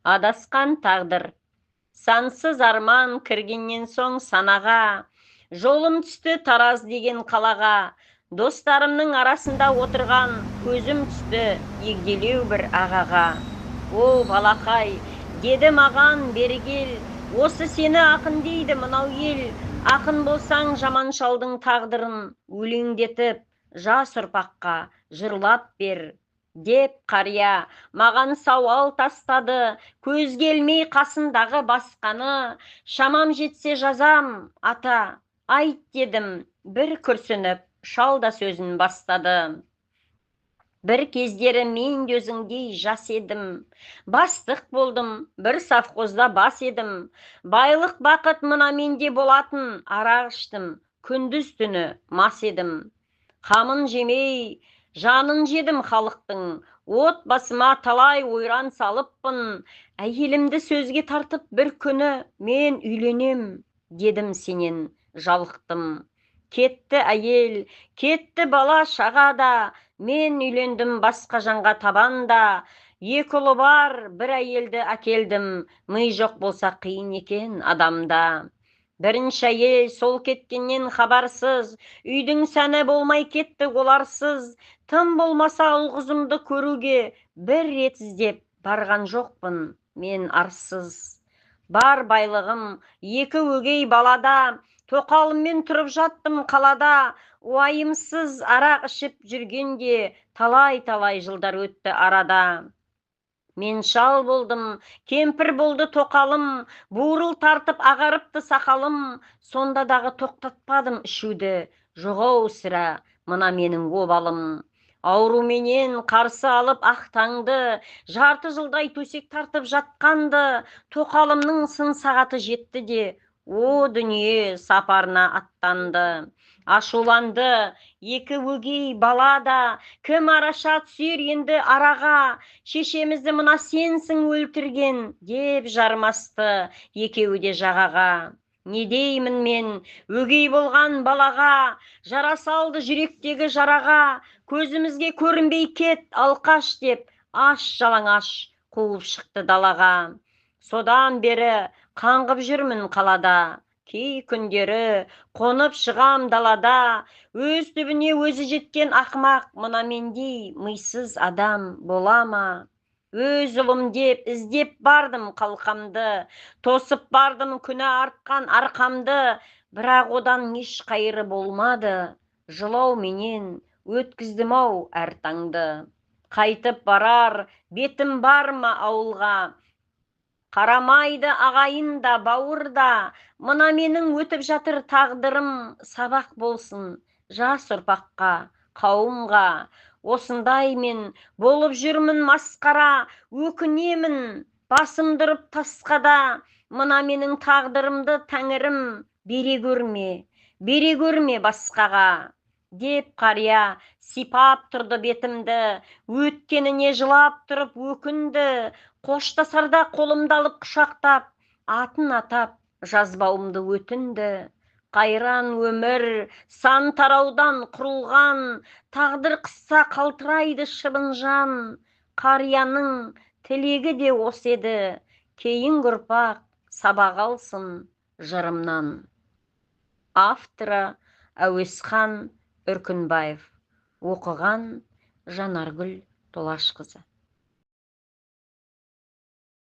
Адасқан тағдыр, сансыз арман кіргеннен соң санаға, жолым түсті Тараз деген қалаға, достарымның арасында отырған көзім түсті егделеу бір ағаға. О, балақай, деді маған бері кел, осы сені ақын дейді мынау ел, ақын болсаң жаман шалдың тағдырын өлеңдетіп, жас ұрпаққа жырлап бер, деп қария маған сауал тастады, көз келмей қасындағы басқаны, шамам жетсе жазам, ата, айт дедім, бір күрсініп, шал да сөзін бастады. Бір кездері мен де өзіңдей жас едім, бастық болдым, бір совхозда бас едім, байлық бақыт мына менде болатын, арақ іштім, күндіз түні мас едім. Қамын жемей, жанын жедім халықтың, отбасыма талай ойран салыппын, әйелімді сөзге тартып бір күні мен үйленем, дедім сенен жалықтым. Кетті әйел, кетті бала шағада, мен үйлендім басқа жанға табанда, екі ұлы бар, бір әйелді әкелдім, ми жоқ болса қиын екен адамда. Бірінші әйел сол кеткеннен хабарсыз, үйдің сәні болмай кетті оларсыз, тым болмаса ұл-қызымды көруге бір рет іздеп барған жоқпын мен арсыз. Бар байлығым екі өгей балада, тоқалыммен тұрып жаттым қалада, уайымсыз арақ ішіп жүргенде талай жылдар өтті арада. Мен шал болдым, кемпір болды тоқалым, буырыл тартып ағарыпты сақалым, сонда дағы тоқтатпадым ішуді, жоғау сірә мына менің обалым. Ауруменен қарсы алып ақ таңды, жарты жылдай төсек тартып жатқанды, тоқалымның сын сағаты жетті де, о дүние сапарына аттанды. Ашуланды екі өгей бала да, кім араша түсер енді араға, шешемізді мына сенсің өлтірген, деп жармасты екеуі де жағаға. Не деймін мен өгей болған балаға, жара салды жүректегі жараға, көзімізге көрінбей кет алқаш деп, аш жалаңаш қуып шықты далаға. Содан бері қаңғып жүрмін қалада, кей күндері қонып шығам далада, өз түбіне өзі жеткен ақымақ мына мендей мисыз адам бола ма? Өз ұлым деп іздеп бардым қалқамды, тосып бардым күні артқан арқамды, бірақ одан еш қайыры болмады, жылау менен өткіздім ау әр таңды. Қайтып барар бетім бар ма ауылға, қарамайды ағайын да бауыр да, мына менің өтіп жатыр тағдырым, сабақ болсын жас ұрпаққа, қауымға. Осындай мен болып жүрмін масқара, өкінемін басымды ұрып тасқада, мына менің тағдырымды тәңірім бере көрме басқаға. Деп қария сипап тұрды бетімді, өткеніне жылап тұрып өкінді, қоштасарда қолымды алып құшақтап, атын атап жазбауымды өтінді. Қайран өмір сан тараудан құрылған, тағдыр қысса қалтырайды шыбын жан. Қарияның тілегі де осы еді, кейінгі ұрпақ сабақ алсын жырымнан. Авторы Әуесхан Үркінбаев. Оқыған Жанаргүл Толашқызы.